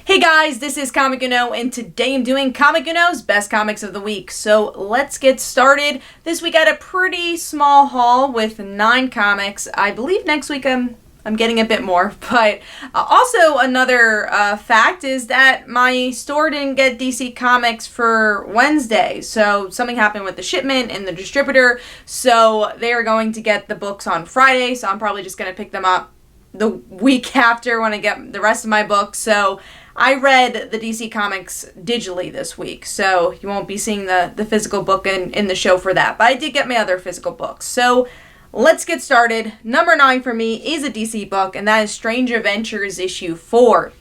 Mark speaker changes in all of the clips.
Speaker 1: Hey guys, this is Comic Uno, and today I'm doing Comic Uno's Best Comics of the Week. So let's get started. This week I had a pretty small haul with 9 comics. I believe next week I'm getting a bit more, but also another fact is that my store didn't get DC Comics for Wednesday. So something happened with the shipment and the distributor, so they are going to get the books on Friday, so I'm probably just going to pick them up the week after when I get the rest of my books. So I read the DC Comics digitally this week, so you won't be seeing the physical book in the show for that. But I did get my other physical books. So let's get started. Number 9 for me is a DC book, and that is Strange Adventures issue 4.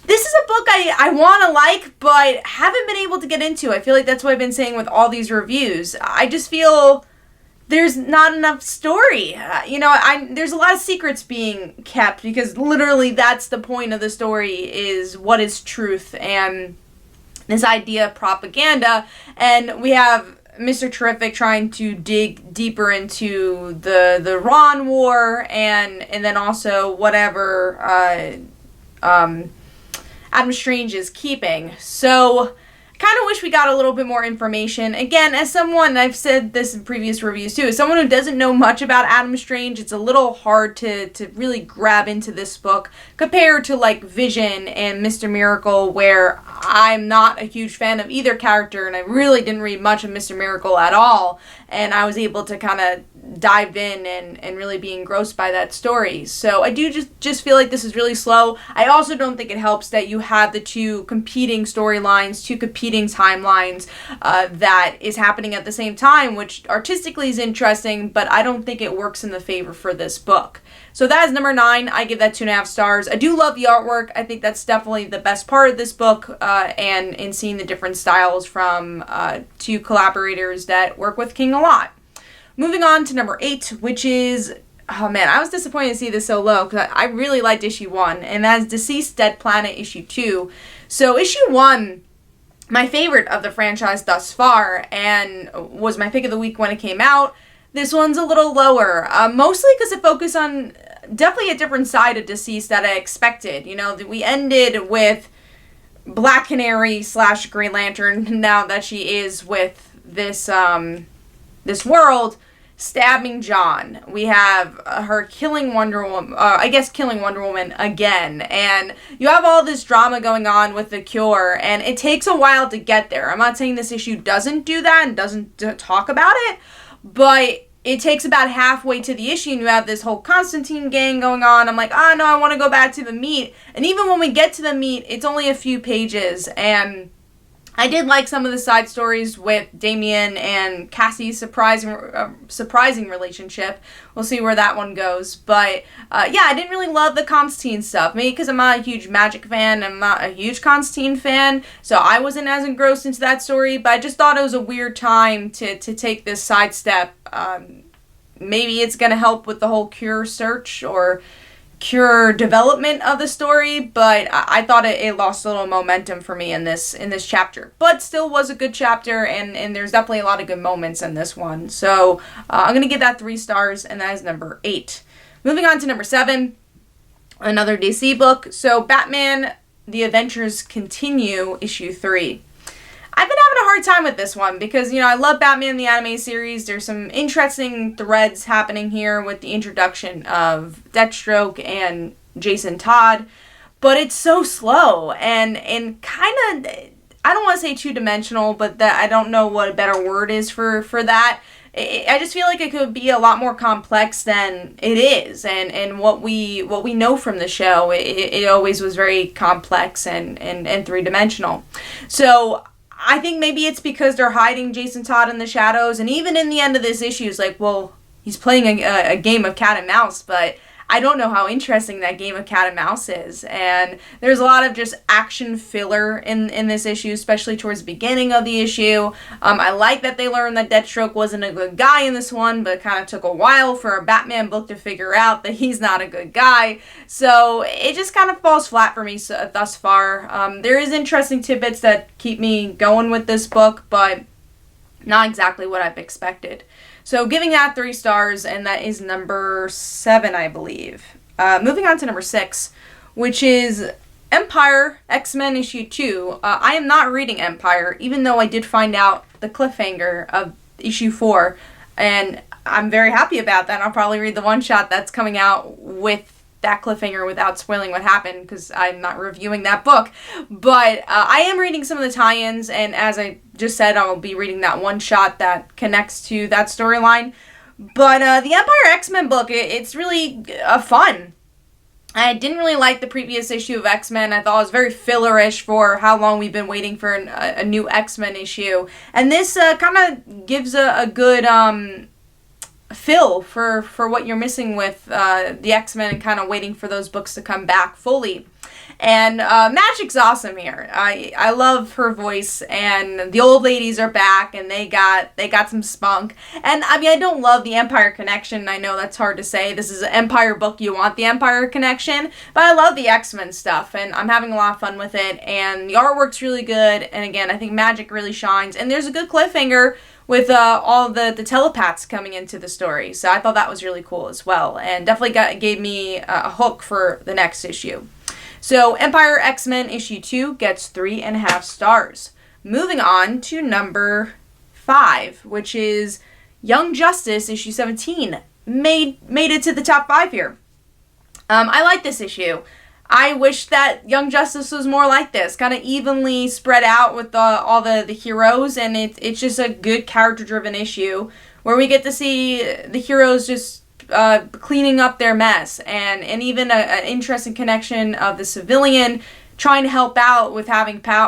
Speaker 1: This is a book I want to like, but haven't been able to get into. I feel like that's what I've been saying with all these reviews. I just feel there's not enough story. There's a lot of secrets being kept because literally that's the point of the story, is what is truth and this idea of propaganda. And we have Mr. Terrific trying to dig deeper into the Ron War and then also whatever Adam Strange is keeping. So kind of wish we got a little bit more information. Again, as someone, I've said this in previous reviews too, as someone who doesn't know much about Adam Strange, it's a little hard to really grab into this book compared to like Vision and Mr. Miracle, where I'm not a huge fan of either character, and I really didn't read much of Mr. Miracle at all, and I was able to kind of dive in and really be engrossed by that story. So I do just feel like this is really slow. I also don't think it helps that you have the two competing storylines, two competing timelines that is happening at the same time, which artistically is interesting, but I don't think it works in the favor for this book. So that is number 9. I give that 2.5 stars. I do love the artwork. I think that's definitely the best part of this book, and in seeing the different styles from 2 collaborators that work with King a lot. Moving on to number 8, which is, oh man, I was disappointed to see this so low because I really liked issue 1, and that's Deceased Dead Planet issue 2. So issue 1, my favorite of the franchise thus far, and was my pick of the week when it came out. This one's a little lower, mostly because it focused on definitely a different side of Deceased that I expected. You know, we ended with Black Canary / Green Lantern, now that she is with this world, stabbing John. We have her killing Wonder Woman, killing Wonder Woman again, and you have all this drama going on with the Cure, and it takes a while to get there. I'm not saying this issue doesn't do that and doesn't talk about it, but it takes about halfway to the issue and you have this whole Constantine gang going on. I'm like, oh no, I want to go back to the meat. And even when we get to the meat, it's only a few pages, and I did like some of the side stories with Damian and Cassie's surprising relationship. We'll see where that one goes. But I didn't really love the Constantine stuff. Maybe because I'm not a huge Magic fan. I'm not a huge Constantine fan. So I wasn't as engrossed into that story. But I just thought it was a weird time to take this sidestep. Maybe it's going to help with the whole Cure search or Cure development of the story, but I thought it lost a little momentum for me in this chapter, but still was a good chapter, and there's definitely a lot of good moments in this one. So I'm gonna give that 3 stars, and that is number 8. Moving on to number 7, another DC book. So Batman: The Adventures Continue, issue 3. I've been having a hard time with this one because, I love Batman the Anime Series. There's some interesting threads happening here with the introduction of Deathstroke and Jason Todd, but it's so slow and kind of, I don't want to say two-dimensional, but that I don't know what a better word is for that. I just feel like it could be a lot more complex than it is, and what we know from the show, it always was very complex and three-dimensional. So I think maybe it's because they're hiding Jason Todd in the shadows, and even in the end of this issue, it's like, well, he's playing a game of cat and mouse, but I don't know how interesting that game of cat and mouse is. And there's a lot of just action filler in this issue, especially towards the beginning of the issue. I like that they learned that Deathstroke wasn't a good guy in this one, but it kind of took a while for a Batman book to figure out that he's not a good guy. So it just kind of falls flat for me thus far. There is interesting tidbits that keep me going with this book, but not exactly what I've expected. So giving that 3 stars, and that is number 7, I believe. Moving on to number 6, which is Empire X-Men issue 2. I am not reading Empire, even though I did find out the cliffhanger of issue 4, and I'm very happy about that. I'll probably read the one-shot that's coming out with that cliffhanger without spoiling what happened, because I'm not reviewing that book. But I am reading some of the tie-ins, and as I just said, I'll be reading that one-shot that connects to that storyline. But the Empire X-Men book, it's really fun. I didn't really like the previous issue of X-Men. I thought it was very fillerish for how long we've been waiting for a new X-Men issue. And this kind of gives a good fill for what you're missing with the X-Men and kind of waiting for those books to come back fully. And Magic's awesome here. I love her voice, and the old ladies are back, and they got some spunk. And I mean, I don't love the Empire connection. I know that's hard to say. This is an Empire book. You want the Empire connection, but I love the X-Men stuff, and I'm having a lot of fun with it. And the artwork's really good. And again, I think Magic really shines. And there's a good cliffhanger with all the telepaths coming into the story. So I thought that was really cool as well, and definitely gave me a hook for the next issue. So Empire X-Men issue 2 gets 3.5 stars. Moving on to number 5, which is Young Justice issue 17. Made it to the top 5 here. I like this issue. I wish that Young Justice was more like this, kind of evenly spread out with all the heroes, and it's just a good character-driven issue where we get to see the heroes just cleaning up their mess, and even an interesting connection of the civilian trying to help out with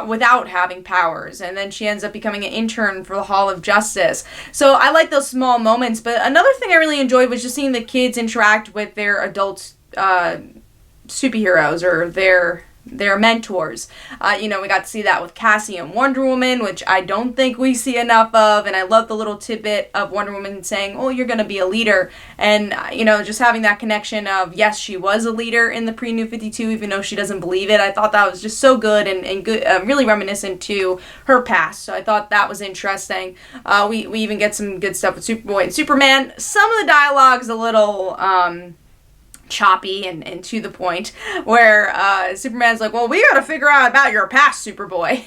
Speaker 1: without having powers, and then she ends up becoming an intern for the Hall of Justice. So I like those small moments. But another thing I really enjoyed was just seeing the kids interact with their adult superheroes or their mentors. We got to see that with Cassie and Wonder Woman, which I don't think we see enough of, and I love the little tidbit of Wonder Woman saying, oh, you're going to be a leader, and just having that connection of, yes, she was a leader in the pre-New 52, even though she doesn't believe it. I thought that was just so good and good, really reminiscent to her past, so I thought that was interesting. We even get some good stuff with Superboy and Superman. Some of the dialogue's a little choppy and to the point, where Superman's like, well, we gotta figure out about your past, Superboy.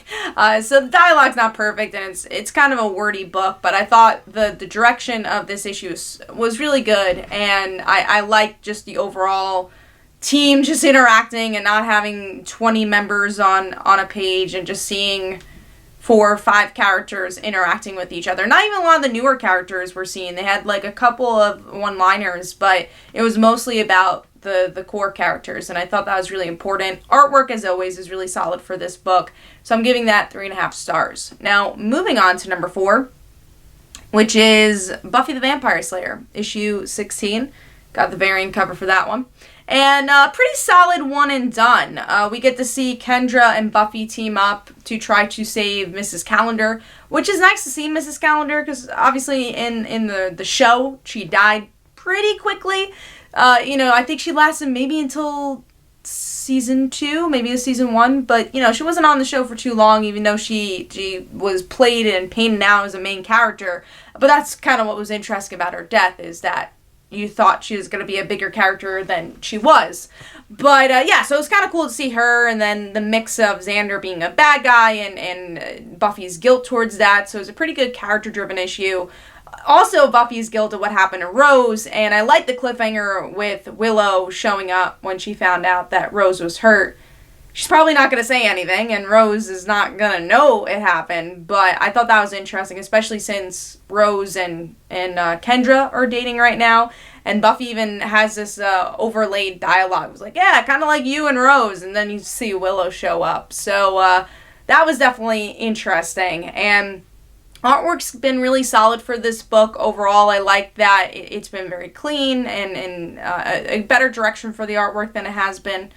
Speaker 1: So the dialogue's not perfect, and it's kind of a wordy book, but I thought the direction of this issue was really good, and I like just the overall team just interacting and not having 20 members on a page, and just seeing 4 or 5 characters interacting with each other. Not even a lot of the newer characters we're seeing. They had like a couple of one-liners, but it was mostly about the core characters, and I thought that was really important. Artwork, as always, is really solid for this book, so I'm giving that 3.5 stars. Now, moving on to number 4, which is Buffy the Vampire Slayer, issue 16. Got the variant cover for that one. And pretty solid one and done. We get to see Kendra and Buffy team up to try to save Mrs. Calendar, which is nice to see Mrs. Calendar, because obviously in the show, she died pretty quickly. I think she lasted maybe until season 2, maybe season 1, but she wasn't on the show for too long, even though she was played and painted out as a main character. But that's kind of what was interesting about her death, is that you thought she was going to be a bigger character than she was. But, so it was kind of cool to see her, and then the mix of Xander being a bad guy and Buffy's guilt towards that. So it was a pretty good character-driven issue. Also, Buffy's guilt at what happened to Rose, and I like the cliffhanger with Willow showing up when she found out that Rose was hurt. She's probably not going to say anything, and Rose is not going to know it happened, but I thought that was interesting, especially since Rose and Kendra are dating right now, and Buffy even has this overlaid dialogue. It was like, yeah, kind of like you and Rose, and then you see Willow show up. So that was definitely interesting, and artwork's been really solid for this book overall. I like that it's been very clean and a better direction for the artwork than it has been.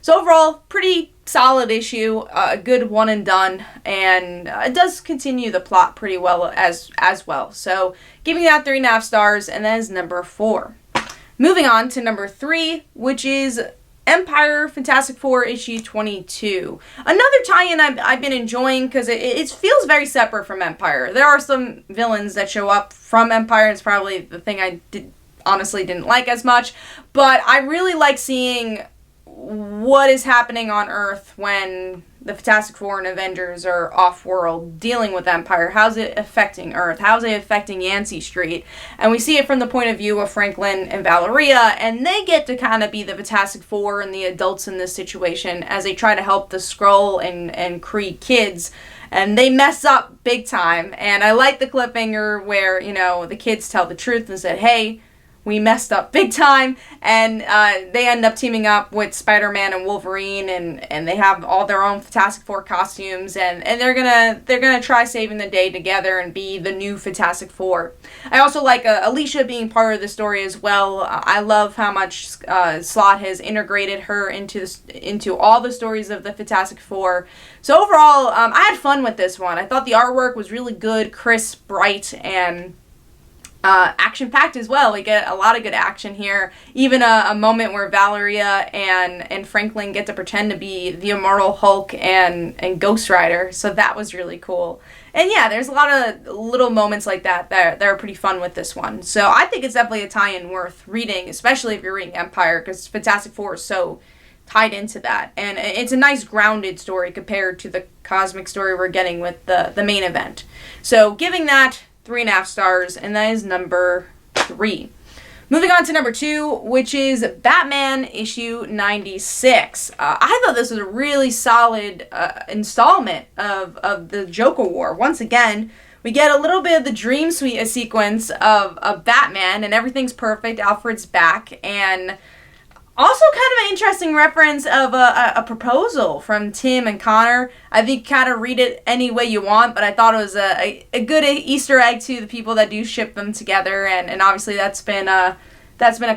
Speaker 1: So overall, pretty solid issue, a good one and done, and it does continue the plot pretty well as well. So giving that 3.5 stars, and that is number 4. Moving on to number 3, which is Empire Fantastic Four issue 22. Another tie-in I've been enjoying, because it feels very separate from Empire. There are some villains that show up from Empire. It's probably the thing I honestly didn't like as much, but I really like seeing what is happening on Earth when the Fantastic Four and Avengers are off-world dealing with Empire. How's it affecting Earth? How's it affecting Yancey Street? And we see it from the point of view of Franklin and Valeria, and they get to kind of be the Fantastic Four and the adults in this situation as they try to help the Skrull and Kree kids. And they mess up big time. And I like the cliffhanger where, you know, the kids tell the truth and said, hey, we messed up big time, and they end up teaming up with Spider-Man and Wolverine, and they have all their own Fantastic Four costumes, and they're gonna try saving the day together and be the new Fantastic Four. I also like Alicia being part of the story as well. I love how much Slott has integrated her into all the stories of the Fantastic Four. So overall, I had fun with this one. I thought the artwork was really good, crisp, bright, and action-packed as well. We get a lot of good action here. Even a moment where Valeria and Franklin get to pretend to be the Immortal Hulk and Ghost Rider. So that was really cool. And yeah, there's a lot of little moments like that are pretty fun with this one. So I think it's definitely a tie-in worth reading, especially if you're reading Empire, because Fantastic Four is so tied into that. And it's a nice grounded story compared to the cosmic story we're getting with the main event. So giving that 3.5 stars, and that is number 3. Moving on to number 2, which is Batman issue 96. I thought this was a really solid installment of the Joker War. Once again, we get a little bit of the dream sequence of Batman, and everything's perfect. Alfred's back, and also kind of an interesting reference of a proposal from Tim and Connor. I think kind of read it any way you want, but I thought it was a good Easter egg to the people that do ship them together, and obviously that's been a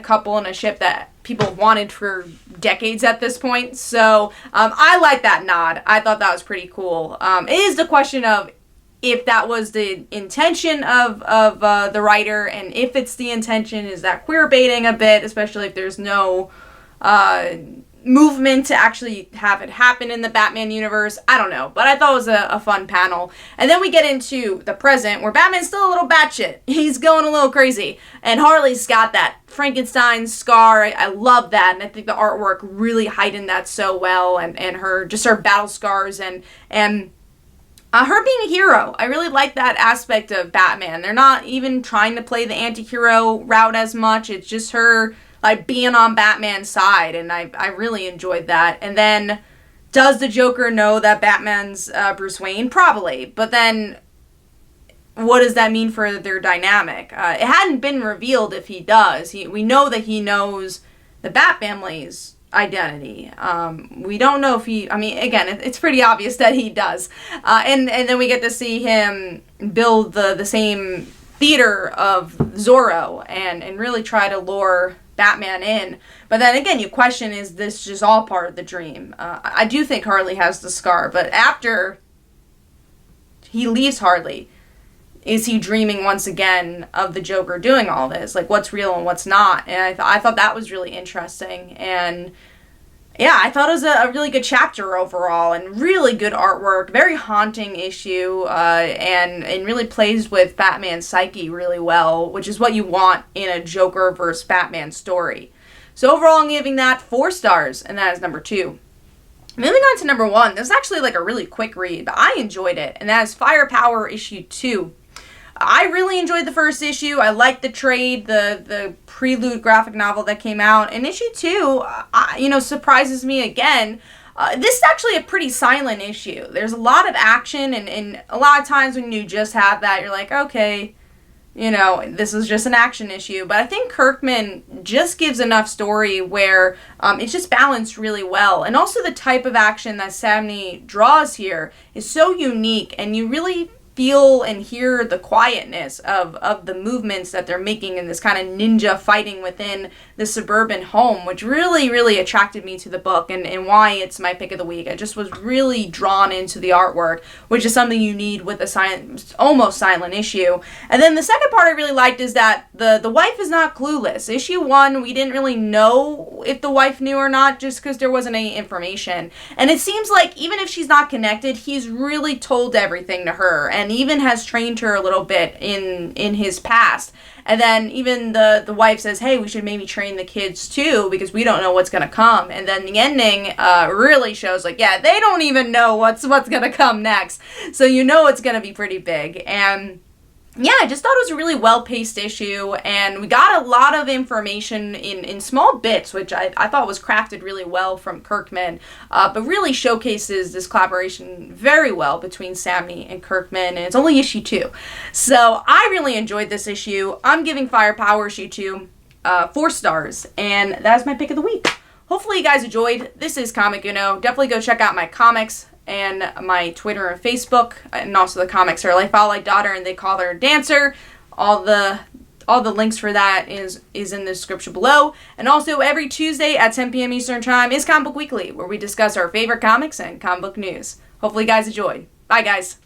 Speaker 1: couple and a ship that people wanted for decades at this point. So I like that nod. I thought that was pretty cool. It is the question of if that was the intention of the writer, and if it's the intention, is that queer baiting a bit, especially if there's no movement to actually have it happen in the Batman universe. I don't know, but I thought it was a fun panel. And then we get into the present, where Batman's still a little batshit. He's going a little crazy, and Harley's got that Frankenstein scar. I love that, and I think the artwork really heightened that so well, and her battle scars, and her being a hero. I really like that aspect of Batman. They're not even trying to play the anti-hero route as much. It's just her like being on Batman's side, and I really enjoyed that. And then, does the Joker know that Batman's Bruce Wayne? Probably. But then, what does that mean for their dynamic? It hadn't been revealed if he does. We know that he knows the Bat family's identity. We don't know if he, I mean, again, it's pretty obvious that he does. And then we get to see him build the same theater of Zorro and really try to lure Batman in. But then again, you question, is this just all part of the dream? I do think Harley has the scar, but after he leaves Harley, is he dreaming once again of the Joker doing all this? Like, what's real and what's not? And I thought that was really interesting. And yeah, I thought it was a really good chapter overall, and really good artwork, very haunting issue, and really plays with Batman's psyche really well, which is what you want in a Joker versus Batman story. So overall, I'm giving that 4 stars, and that is number 2. Moving on to number 1, this is actually like a really quick read, but I enjoyed it, and that is Firepower issue 2. I really enjoyed the first issue. I liked the trade, the prelude graphic novel that came out. And issue 2, surprises me again. This is actually a pretty silent issue. There's a lot of action, and a lot of times when you just have that, you're like, okay, this is just an action issue. But I think Kirkman just gives enough story where it's just balanced really well. And also the type of action that Samney draws here is so unique, and you really feel and hear the quietness of the movements that they're making in this kind of ninja fighting within the suburban home, which really, really attracted me to the book and why it's my pick of the week. I just was really drawn into the artwork, which is something you need with a almost silent issue. And then the second part I really liked is that the wife is not clueless. Issue 1, we didn't really know if the wife knew or not just because there wasn't any information. And it seems like even if she's not connected, he's really told everything to her, and even has trained her a little bit in his past. And then even the wife says, hey, we should maybe train the kids too because we don't know what's going to come. And then the ending really shows like, yeah, they don't even know what's going to come next. So you know it's going to be pretty big. And yeah, I just thought it was a really well-paced issue, and we got a lot of information in small bits, which I thought was crafted really well from Kirkman, but really showcases this collaboration very well between Samnee and Kirkman, and it's only issue 2. So I really enjoyed this issue. I'm giving Firepower issue 2 4 stars, and that's my pick of the week. Hopefully you guys enjoyed. This is Comic Uno. Definitely go check out my comics and my Twitter and Facebook, and also the comics are Like Father Like Daughter and They Call Her a Dancer. All the links for that is in the description below. And also every Tuesday at 10 p.m. Eastern Time is Comic Book Weekly, where we discuss our favorite comics and comic book news. Hopefully you guys enjoyed. Bye guys.